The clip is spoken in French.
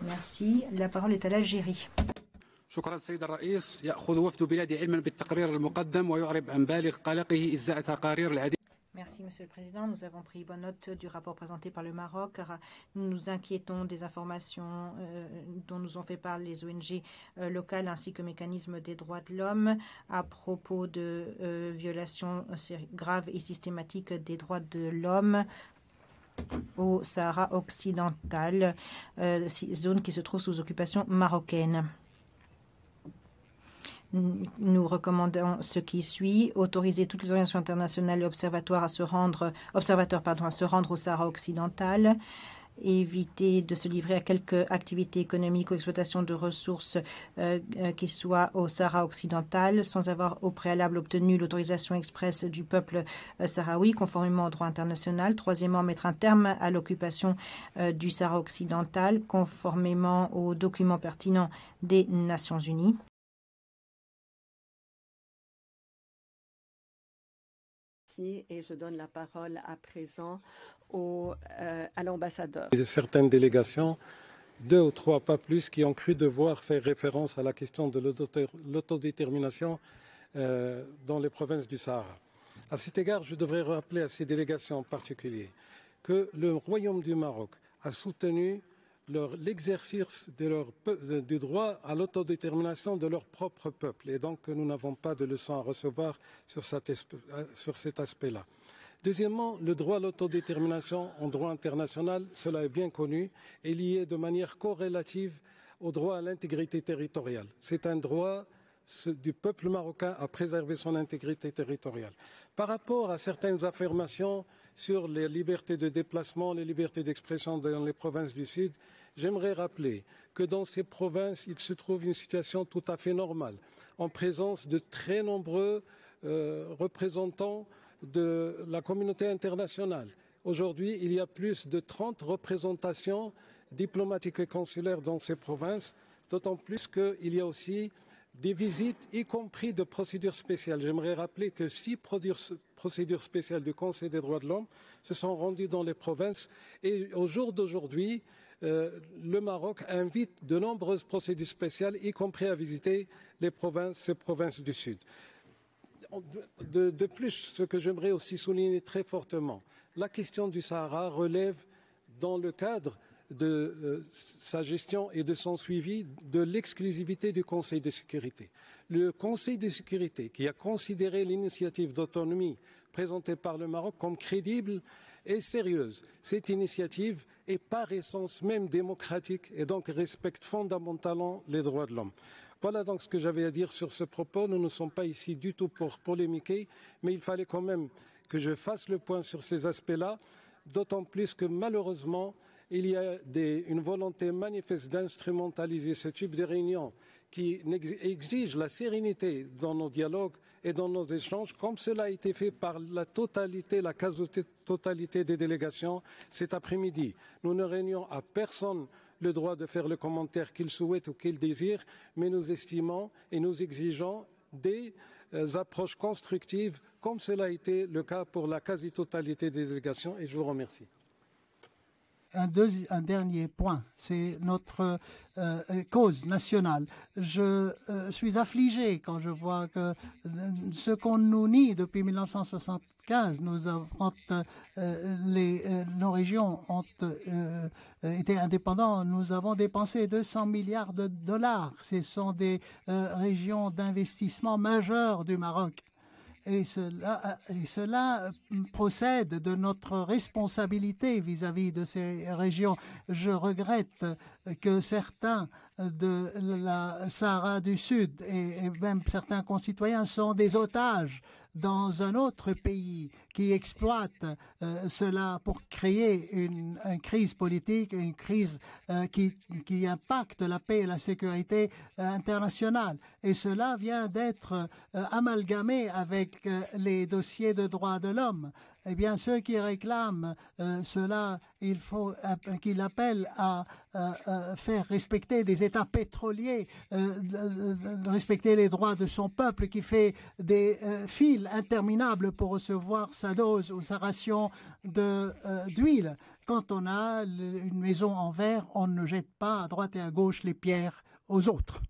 Merci. La parole est à l'Algérie. شكرا سيد الرئيس. يأخذ وفد بلادي علما بالتقرير المقدم ويعرب عن بالغ قلقه إزاء تقارير العديد. Merci, Monsieur le Président. Nous avons pris bonne note du rapport présenté par le Maroc, car nous nous inquiétons des informations dont nous ont fait part les ONG locales ainsi que mécanismes des droits de l'homme à propos de violations graves et systématiques des droits de l'homme au Sahara occidental, zone qui se trouve sous occupation marocaine. Nous recommandons ce qui suit: autoriser toutes les organisations internationales et observateurs à se rendre au Sahara occidental, éviter de se livrer à quelque activité économique ou exploitation de ressources qui soient au Sahara occidental sans avoir au préalable obtenu l'autorisation expresse du peuple sahraoui conformément au droit international. Troisièmement, mettre un terme à l'occupation du Sahara occidental conformément aux documents pertinents des Nations Unies. Et je donne la parole à présent à l'ambassadeur. Certaines délégations, 2 ou 3 pas plus, qui ont cru devoir faire référence à la question de l'autodétermination dans les provinces du Sahara. À cet égard, je devrais rappeler à ces délégations en particulier que le Royaume du Maroc a soutenu l'exercice du droit à l'autodétermination de leur propre peuple, et donc nous n'avons pas de leçons à recevoir sur cet aspect-là. Deuxièmement, le droit à l'autodétermination en droit international, cela est bien connu, est lié de manière corrélative au droit à l'intégrité territoriale. C'est un droit du peuple marocain à préserver son intégrité territoriale. Par rapport à certaines affirmations sur les libertés de déplacement, les libertés d'expression dans les provinces du Sud, j'aimerais rappeler que dans ces provinces, il se trouve une situation tout à fait normale, en présence de très nombreux représentants de la communauté internationale. Aujourd'hui, il y a plus de 30 représentations diplomatiques et consulaires dans ces provinces, d'autant plus qu'il y a aussi des visites, y compris de procédures spéciales. J'aimerais rappeler que 6 procédures spéciales du Conseil des droits de l'homme se sont rendues dans les provinces, et au jour d'aujourd'hui, le Maroc invite de nombreuses procédures spéciales, y compris à visiter ces provinces du Sud. De plus, ce que j'aimerais aussi souligner très fortement, la question du Sahara relève dans le cadre de sa gestion et de son suivi de l'exclusivité du Conseil de sécurité. Le Conseil de sécurité, qui a considéré l'initiative d'autonomie présentée par le Maroc comme crédible et sérieuse, cette initiative est par essence même démocratique et donc respecte fondamentalement les droits de l'homme. Voilà donc ce que j'avais à dire sur ce propos. Nous ne sommes pas ici du tout pour polémiquer, mais il fallait quand même que je fasse le point sur ces aspects-là, d'autant plus que malheureusement, il y a une volonté manifeste d'instrumentaliser ce type de réunion qui exige la sérénité dans nos dialogues et dans nos échanges, comme cela a été fait par la quasi-totalité des délégations cet après-midi. Nous ne réunions à personne le droit de faire le commentaire qu'il souhaite ou qu'il désire, mais nous estimons et nous exigeons des approches constructives, comme cela a été le cas pour la quasi-totalité des délégations, et je vous remercie. Un dernier point, c'est notre cause nationale. Je suis affligé quand je vois que ce qu'on nous nie depuis 1975, nos régions ont été indépendantes. Nous avons dépensé 200 milliards de dollars. Ce sont des régions d'investissement majeures du Maroc. Et cela procède de notre responsabilité vis-à-vis de ces régions. Je regrette que certains de la Sahara du Sud et même certains concitoyens sont des otages dans un autre pays qui exploite cela pour créer une crise politique, une crise qui impacte la paix et la sécurité internationale. Et cela vient d'être amalgamé avec les dossiers de droits de l'homme. eh bien, ceux qui réclament cela, il faut qu'il appelle à faire respecter des États pétroliers, respecter les droits de son peuple qui fait des files interminables pour recevoir sa dose ou sa ration d'huile. Quand on a une maison en verre, on ne jette pas à droite et à gauche les pierres aux autres.